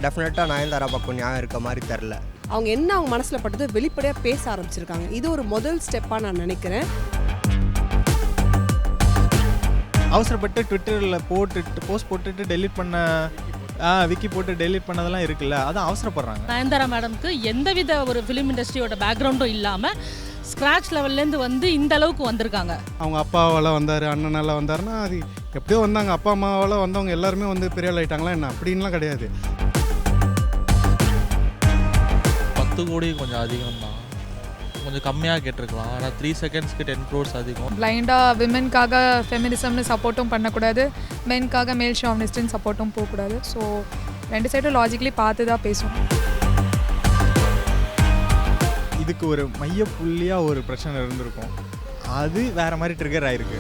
டெஃபினட்டாக நயன்தாரா பக்கம் நியாயம் இருக்க மாதிரி தெரில. அவங்க என்ன அவங்க மனசில் பட்டது வெளிப்படையாக பேச ஆரம்பிச்சிருக்காங்க. இது ஒரு முதல் ஸ்டெப்பாக நான் நினைக்கிறேன். அவசரப்பட்டு ட்விட்டரில் போஸ்ட் போட்டுட்டு டெலீட் பண்ண விக்கி போட்டு டெலீட் பண்ணதெல்லாம் இருக்குல்ல, அதான் அவசரப்படுறாங்க. நயன்தாரா மேடம்க்கு எந்தவித ஒரு ஃபிலிம் இண்டஸ்ட்ரியோட பேக்ரவுண்டும் இல்லாமல் ஸ்க்ராட்ச் லெவல்லேருந்து வந்து இந்த அளவுக்கு வந்திருக்காங்க. அவங்க அப்பாவால் வந்தார், அண்ணனால் வந்தாருன்னா அது எப்படியோ வந்தாங்க. அப்பா அம்மாவால் வந்தவங்க எல்லாருமே வந்து பெரிய ஆள் ஆகிட்டாங்களா என்ன, அப்படின்லாம் கிடையாது. 10 கோடி கொஞ்சம் அதிகம் தான், கொஞ்சம் கம்மியாக கேட்டிருக்கலாம். ஆனால் 3 செகண்ட்ஸ்க்கு 10 crores அதிகம். பிளைண்டாக விமென்காக ஃபெமினிசம்னு சப்போர்ட்டும் பண்ணக்கூடாது, மென்காக மேல் ஷாவனிஸ்ட்னு சப்போர்ட்டும் போகக்கூடாது. ஸோ 2 சைடும் லாஜிக்கலி பார்த்து தான் பேசணும். இதுக்கு ஒரு மையப்புள்ளியாக ஒரு பிரச்சனை இருந்திருக்கும், அது வேறு மாதிரி ட்ரிகர் ஆகிருக்கு.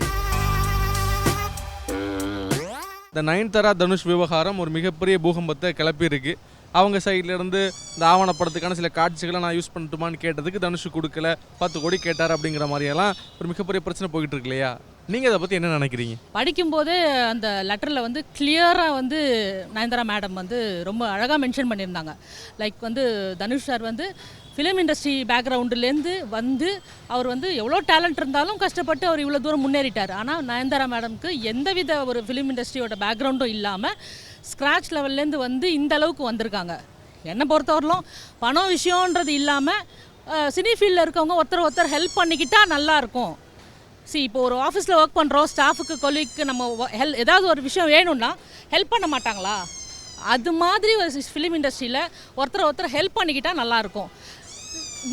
இந்த நயன்தாரா தனுஷ் விவகாரம் ஒரு மிகப்பெரிய பூகம்பத்தை கிளப்பியிருக்கு. அவங்க சைட்லேருந்து இந்த ஆவணப்படத்துக்கான சில காட்சிகளை நான் யூஸ் பண்ணட்டுமான்னு கேட்டதுக்கு தனுஷ் கொடுக்கல, 10 கோடி கேட்டார் அப்படிங்கிற மாதிரியெல்லாம் ஒரு மிகப்பெரிய பிரச்சனை போய்கிட்டு இருக்கு இல்லையா? நீங்கள் அதை பற்றி என்ன நினைக்கிறீங்க? படிக்கும்போதே அந்த லெட்டரில் வந்து கிளியராக வந்து நயன்தாரா மேடம் வந்து ரொம்ப அழகாக மென்ஷன் பண்ணியிருந்தாங்க. லைக் வந்து தனுஷ் சார் வந்து ஃபிலிம் இண்டஸ்ட்ரி பேக்ரவுண்டுலேருந்து வந்து அவர் வந்து எவ்வளோ டேலண்ட் இருந்தாலும் கஷ்டப்பட்டு அவர் இவ்வளோ தூரம் முன்னேறிட்டார். ஆனால் நயன்தாரா மேடம்க்கு எந்தவித ஒரு ஃபிலிம் இண்டஸ்ட்ரியோட பேக்ரவுண்டும் இல்லாமல் ஸ்க்ராட்ச் லெவல்லேருந்து வந்து இந்த அளவுக்கு வந்திருக்காங்க. என்னை பொறுத்தவரையிலும் பணம் விஷயன்றது இல்லாமல் சினி ஃபீல்டில் இருக்கவங்க ஒருத்தர் ஹெல்ப் பண்ணிக்கிட்டால் நல்லாயிருக்கும். இப்போ ஒரு ஆஃபீஸில் ஒர்க் பண்ணுறோம், ஸ்டாஃபுக்கு கொலீக்கு நம்ம ஏதாவது ஒரு விஷயம் வேணும்னா ஹெல்ப் பண்ண மாட்டாங்களா? அது மாதிரி ஒரு ஃபிலிம் இண்டஸ்ட்ரியில் ஒருத்தர் ஹெல்ப் பண்ணிக்கிட்டால் நல்லாயிருக்கும்.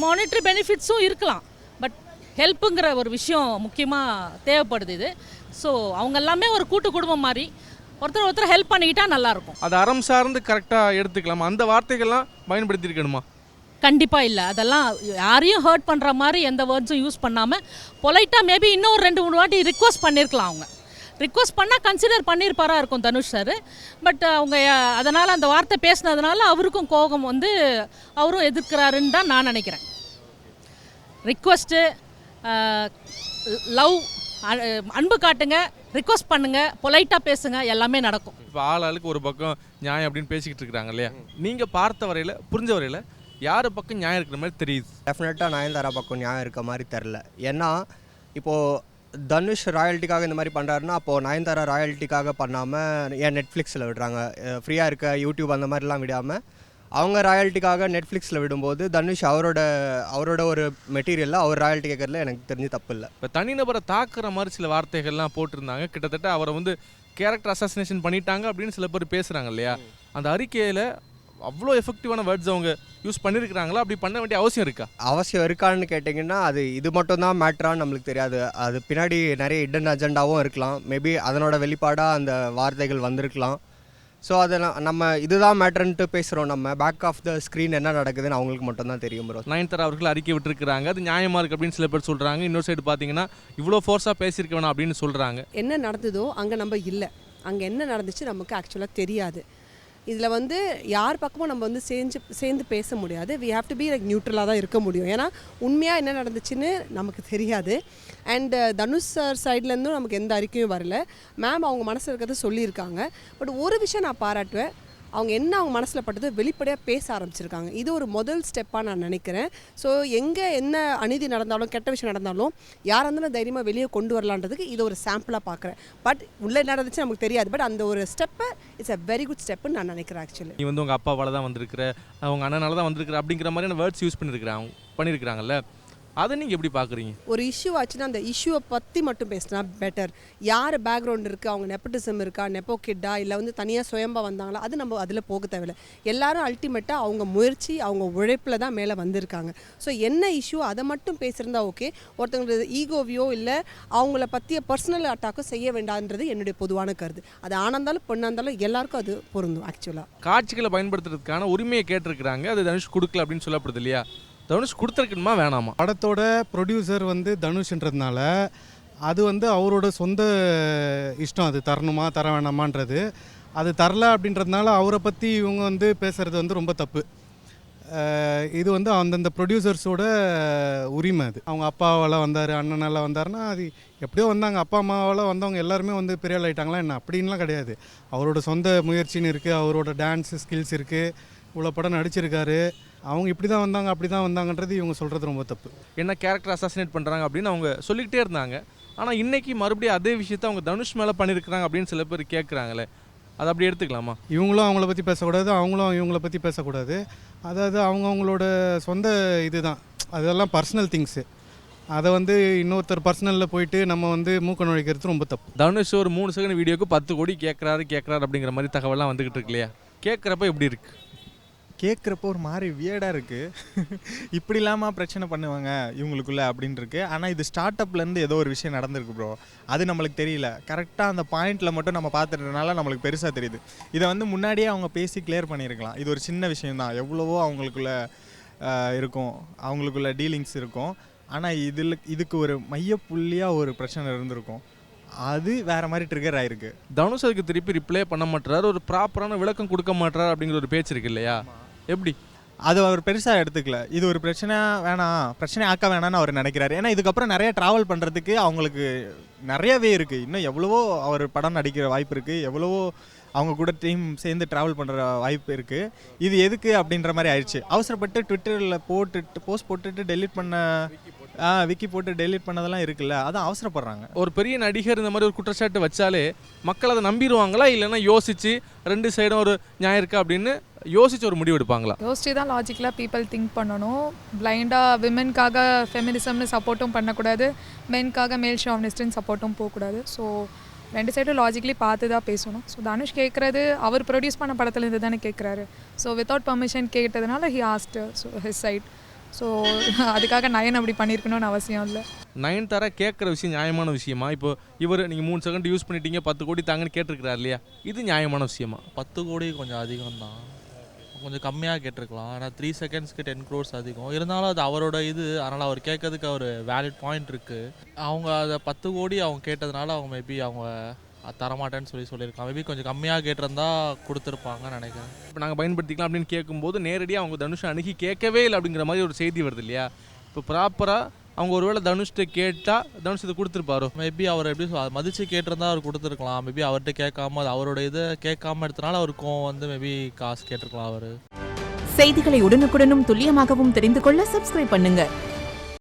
மானிட்டரி பெனிஃபிட்ஸும் இருக்கலாம், பட் ஹெல்ப்புங்கிற ஒரு விஷயம் முக்கியமாக தேவைப்படுது இது. ஸோ அவங்க எல்லாமே ஒரு கூட்டு குடும்பம் மாதிரி ஒருத்தர் ஹெல்ப் பண்ணிக்கிட்டால் நல்லாயிருக்கும். அது அறம் சார்ந்து கரெக்டாக எடுத்துக்கலாமா? அந்த வார்த்தைகள்லாம் பயன்படுத்தியிருக்கணுமா? கண்டிப்பாக இல்லை. அதெல்லாம் யாரையும் ஹர்ட் பண்ணுற மாதிரி எந்த வேர்ட்ஸும் யூஸ் பண்ணாமல் பொலைட்டாக மேபி இன்னும் ஒரு 2-3 வாட்டி ரிக்வஸ்ட் பண்ணியிருக்கலாம். அவங்க ரிக்வஸ்ட் பண்ணால் கன்சிடர் பண்ணியிருப்பாரா இருக்கும் தனுஷ் சார். பட் அவங்க அதனால் அந்த வார்த்தை பேசினதுனால அவருக்கும் கோபம் வந்து அவரும் எதிர்க்கிறாருன்னு தான் நான் நினைக்கிறேன். ரிக்வஸ்ட்டு, லவ், அன்பு காட்டுங்க, ரிக்வஸ்ட் பண்ணுங்கள், பொலைட்டாக பேசுங்க, எல்லாமே நடக்கும். இப்போ ஆளுக்கு ஒரு பக்கம் நியாயம் அப்படின்னு பேசிக்கிட்டு இருக்கிறாங்க இல்லையா? நீங்கள் பார்த்த வரையில், புரிஞ்ச வரையில் யார் பக்கம் நியாயம் இருக்கிற மாதிரி தெரியுது? டெஃபினட்டாக நயன்தாரா பக்கம் நியாயம் இருக்க மாதிரி தெரில. ஏன்னா இப்போது தனுஷ் ராயல்ட்டிக்காக இந்த மாதிரி பண்ணுறாருன்னா, அப்போது நயன்தாரா ராயல்ட்டிக்காக பண்ணாமல் ஏன் நெட்ஃப்ளிக்ஸில் விடுறாங்க? ஃப்ரீயாக இருக்க யூடியூப் அந்த மாதிரிலாம் விடாமல் அவங்க ராயல்ட்டிக்காக நெட்ஃப்ளிக்ஸில் விடும்போது தனுஷ் அவரோட ஒரு மெட்டீரியலில் அவர் ராயல்ட்டி கேட்கறதுல எனக்கு தெரிஞ்சு தப்பு இல்லை. இப்போ தனிநபரை தாக்குற மாதிரி சில வார்த்தைகள்லாம் போட்டிருந்தாங்க. கிட்டத்தட்ட அவரை வந்து கேரக்டர் அசாசினேஷன் பண்ணிட்டாங்க அப்படின்னு சில பேர் பேசுகிறாங்க இல்லையா? அந்த அறிக்கையில் அவ்வளோ எஃபெக்டிவான வேர்ட்ஸ் அவங்க யூஸ் பண்ணியிருக்கிறாங்களா? அப்படி பண்ண வேண்டிய அவசியம் இருக்கா? அவசியம் இருக்கான்னு கேட்டிங்கன்னா அது இது மட்டும்தான் மேட்ரான்னு நம்மளுக்கு தெரியாது. அது பின்னாடி நிறைய ஹிடன் அஜெண்டாவும் இருக்கலாம். மேபி அதனோட வெளிப்பாடாக அந்த வார்த்தைகள் வந்திருக்கலாம். ஸோ அதை நம்ம இதுதான் மேட்ருன்ட்டு பேசுகிறோம். நம்ம பேக் ஆஃப் த ஸ்க்ரீன் என்ன நடக்குதுன்னு அவங்களுக்கு மட்டும்தான் தெரியும் ப்ரோ. நயன்தாரா அவர்கள் அறிக்கை விட்டுருக்காங்க, அது நியாயமாக இருக்குது அப்படின்னு சில பேர் சொல்கிறாங்க. இன்னொரு சைடு பார்த்தீங்கன்னா இவ்வளோ ஃபோர்ஸாக பேசியிருக்க வேணாம் அப்படின்னு சொல்கிறாங்க. என்ன நடந்ததோ அங்கே நம்ம இல்லை, அங்கே என்ன நடந்துச்சு நமக்கு ஆக்சுவலாக தெரியாது. இதில் வந்து யார் பக்கமும் நம்ம வந்து சேர்ந்து பேச முடியாது. We have to be like நியூட்ரலாக தான் இருக்க முடியும். ஏன்னா உண்மையாக என்ன நடந்துச்சுன்னு நமக்கு தெரியாது. அண்ட் தனுஷ் சார் சைட்லேருந்தும் நமக்கு எந்த அறிக்கையும் வரல. மேம் அவங்க மனசில் இருக்கிறத சொல்லியிருக்காங்க. பட் ஒரு விஷயம் நான் பாராட்டுவேன், அவங்க என்ன அவங்க மனசில் பட்டது வெளிப்படையாக பேச ஆரம்பிச்சிருக்காங்க. இது ஒரு முதல் ஸ்டெப்பாக நான் நினைக்கிறேன். ஸோ எங்கே என்ன அநீதி நடந்தாலும் கெட்ட விஷயம் நடந்தாலும் யாராக இருந்தாலும் தைரியமாக வெளியே கொண்டு வரலான்றதுக்கு இது ஒரு சாம்பிளாக பார்க்குறேன். பட் உள்ளே நடந்துச்சு நமக்கு தெரியாது. பட் அந்த ஒரு ஸ்டெப்பை இட்ஸ் அ வெரி குட் ஸ்டெப்புன்னு நான் நினைக்கிறேன். ஆக்சுவலி நீ வந்து உங்கள் அப்பாவால் தான் வந்திருக்கிற, அவங்க அண்ணனால தான் வந்திருக்கிற அப்படிங்கிற மாதிரியான வேர்ட்ஸ் யூஸ் பண்ணியிருக்கிறாங்கல்ல, அதை நீங்கள் எப்படி பார்க்குறீங்க? ஒரு இஷ்யூ ஆச்சுன்னா அந்த இஷ்யூவை பற்றி மட்டும் பேசினா பெட்டர். யார் பேக்ரவுண்ட் இருக்குது, அவங்க நெப்போட்டிசம் இருக்கா, நெப்போ கிட்டா, இல்லை வந்து தனியாக சுயம்பா வந்தாங்களா, அது நம்ம அதில் போக தேவையில்லை. எல்லாரும் அல்டிமேட்டாக அவங்க முயற்சி அவங்க உழைப்பில் தான் மேலே வந்திருக்காங்க. ஸோ என்ன இஷ்யூ அதை மட்டும் பேசியிருந்தா ஓகே. ஒருத்தவங்களோட ஈகோவியோ இல்லை அவங்கள பற்றிய பர்சனல் அட்டாக்கோ செய்ய வேண்டான்றது என்னுடைய பொதுவான கருத்து. அது ஆனந்தாலும் பொண்ணாந்தாலும் எல்லாருக்கும் அது பொருந்தும். ஆக்சுவலாக காட்சிகளை பயன்படுத்துறதுக்கான உரிமையை கேட்டிருக்கிறாங்க, அது தனுஷ் கொடுக்கல அப்படின்னு சொல்லப்படுது இல்லையா? தனுஷ் கொடுத்துருக்கணுமா வேணாமா? படத்தோட ப்ரொடியூசர் வந்து தனுஷ்ன்றதுனால அது வந்து அவரோட சொந்த இஷ்டம், அது தரணுமா தர வேணாமான்றது. அது தரல அப்படின்றதுனால அவரை பற்றி இவங்க வந்து பேசுகிறது வந்து ரொம்ப தப்பு. இது வந்து அந்தந்த ப்ரொடியூசர்ஸோட உரிமை. அது அவங்க அப்பாவால் வந்தார், அண்ணனால் வந்தாருன்னா அது எப்படியோ வந்தாங்க. அப்பா அம்மாவால் வந்தவங்க எல்லாருமே வந்து பெரிய ஆள் ஆகிட்டாங்களா என்ன அப்படின்லாம் கிடையாது. அவரோட சொந்த முயற்சின்னு இருக்குது, அவரோட டான்ஸ் ஸ்கில்ஸ் இருக்குது, இவ்வளோ படம் நடிச்சிருக்காரு. அவங்க இப்படி தான் வந்தாங்க அப்படி தான் வந்தாங்கன்றது இவங்க சொல்கிறது ரொம்ப தப்பு. என்ன கேரக்டர் அசாசினேட் பண்ணுறாங்க அப்படின்னு அவங்க சொல்லிக்கிட்டே இருந்தாங்க. ஆனால் இன்றைக்கி மறுபடியும் அதே விஷயத்த அவங்க தனுஷ் மேலே பண்ணியிருக்கிறாங்க அப்படின்னு சில பேர் கேட்குறாங்களே, அதை அப்படி எடுத்துக்கலாமா? இவங்களும் அவங்கள பற்றி பேசக்கூடாது, அவங்களும் இவங்கள பற்றி பேசக்கூடாது. அதாவது அவங்களோட சொந்த இது தான், அதெல்லாம் பர்சனல் திங்ஸு. அதை வந்து இன்னொருத்தர் பர்சனலில் போயிட்டு நம்ம வந்து மூக்க நுழைக்கிறது ரொம்ப தப்பு. தனுஷ் ஒரு 3 செகண்ட் வீடியோக்கு 10 கோடி கேட்குறாரு அப்படிங்கிற மாதிரி தகவலாம் வந்துக்கிட்டு இருக்கு இல்லையா? கேட்குறப்ப எப்படி இருக்குது? கேட்குறப்போ ஒரு மாதிரி வியர்டாக இருக்குது. இப்படி இல்லாமல் பிரச்சனை பண்ணுவாங்க இவங்களுக்குள்ளே அப்படின்னு இருக்கு. ஆனால் இது ஸ்டார்ட் அப்லேருந்து ஏதோ ஒரு விஷயம் நடந்திருக்கு ப்ரோ, அது நம்மளுக்கு தெரியல. கரெக்டாக அந்த பாயிண்டில் மட்டும் நம்ம பார்த்துட்டதுனால நம்மளுக்கு பெருசாக தெரியுது. இதை வந்து முன்னாடியே அவங்க பேசி கிளியர் பண்ணியிருக்கலாம். இது ஒரு சின்ன விஷயந்தான், எவ்வளவோ அவங்களுக்குள்ள இருக்கும், அவங்களுக்குள்ள டீலிங்ஸ் இருக்கும். ஆனால் இதுக்கு ஒரு மையப்புள்ளியாக ஒரு பிரச்சனை இருந்திருக்கும், அது வேற மாதிரி ட்ரிகர் ஆயிருக்கு. தனுஷ் அதுக்கு திருப்பி ரிப்ளை பண்ண மாட்டாரு, ஒரு ப்ராப்பரான விளக்கம் கொடுக்க மாட்டாரு அப்படிங்கிற ஒரு பேச்சு இருக்கு இல்லையா? எப்படி அது அவர் பெருசாக எடுத்துக்கல. இது ஒரு பிரச்சனை பிரச்சனை ஆக்க வேணான்னு அவர் நினைக்கிறாரு. ஏன்னா இதுக்கப்புறம் நிறைய ட்ராவல் பண்ணுறதுக்கு அவங்களுக்கு நிறையவே இருக்குது. இன்னும் எவ்வளவோ அவர் படம் நடிக்கிற வாய்ப்பு இருக்குது, எவ்வளவோ அவங்க கூட டீம் சேர்ந்து ட்ராவல் பண்ணுற வாய்ப்பு இருக்குது. இது எதுக்கு அப்படின்ற மாதிரி ஆயிடுச்சு. அவசரப்பட்டு ட்விட்டரில் போஸ்ட் போட்டுட்டு டெலீட் பண்ண விக்கி போட்டு டெலீட் பண்ணதெல்லாம் இருக்குல்ல, அதான் அவசரப்படுறாங்க. ஒரு பெரிய நடிகர் இந்த மாதிரி ஒரு குற்றச்சாட்டு வச்சாலே மக்கள் அதை நம்பிடுவாங்களா, இல்லைன்னா யோசிச்சு 2 சைடும் ஒரு நியாயம் இருக்கா அப்படின்னு யோசிச்சு ஒரு முடிவு எடுப்பாங்களா? யோசிச்சு தான் லாஜிக்கலாக பீப்புள் திங்க் பண்ணணும். பிளைண்டாக விமென்காக ஃபெமினிசம்னு சப்போர்ட்டும் பண்ணக்கூடாது, மென்காக மேல் ஷாவினிஸ்ட்னு சப்போர்ட்டும் போகக்கூடாது. ஸோ 2 சைடும் லாஜிக்கலி பார்த்து தான் பேசணும். ஸோ தனுஷ் கேட்குறது அவர் ப்ரொடியூஸ் பண்ண படத்தில் இருந்து தானே கேட்குறாரு. ஸோ வித்தவுட் பர்மிஷன் கேட்டதுனால he asked his side. So அதுக்காக நயன் அப்படி பண்ணியிருக்கணும்னு அவசியம் இல்லை. நயன்தாரா கேட்குற விஷயம் நியாயமான விஷயமா? இப்போ இவர் நீங்கள் 3 செகண்ட் யூஸ் பண்ணிட்டீங்க 10 கோடி தாங்கன்னு கேட்டிருக்கிறார் இல்லையா, இது நியாயமான விஷயமா? 10 கோடி கொஞ்சம் அதிகம் தான், கொஞ்சம் கம்மியாக கேட்டிருக்கலாம். ஆனால் 3 செகண்ட்ஸ்க்கு 10 crores அதிகம். இருந்தாலும் அது அவரோட இது, அதனால் அவர் கேட்கறதுக்கு ஒரு வேலிட் பாயிண்ட் இருக்குது. அவங்க அதை 10 கோடி அவங்க கேட்டதுனால அவங்க மேபி அவங்க தரமாட்டேன்னு சொல்லியிருக்கலாம். மேபி கொஞ்சம் கம்மியாக கேட்டிருந்தா கொடுத்துருப்பாங்கன்னு நினைக்கிறேன். இப்போ நாங்கள் பயன்படுத்திக்கலாம் அப்படின்னு கேட்கும்போது நேரடியாக அவங்க தனுஷை அணுகி கேட்கவே இல்லை அப்படிங்கிற மாதிரி ஒரு செய்தி வருது இல்லையா? இப்போ ப்ராப்பராக அவங்க ஒருவேளை தனுஷ்கிட்ட கேட்டால் தனுஷ் இதை கொடுத்துருப்பாரோ? மேபி அவர் எப்படி மதித்து கேட்டிருந்தா அவர் கொடுத்துருக்கலாம். மேபி அவர்கிட்ட கேட்காம அது அவரோட இதை கேட்காம எடுத்தனால அவருக்கும் வந்து மேபி காசு கேட்டிருக்கலாம் அவர். செய்திகளை உடனுக்குடனும் துல்லியமாகவும் தெரிந்து கொள்ள சப்ஸ்கிரைப் பண்ணுங்க.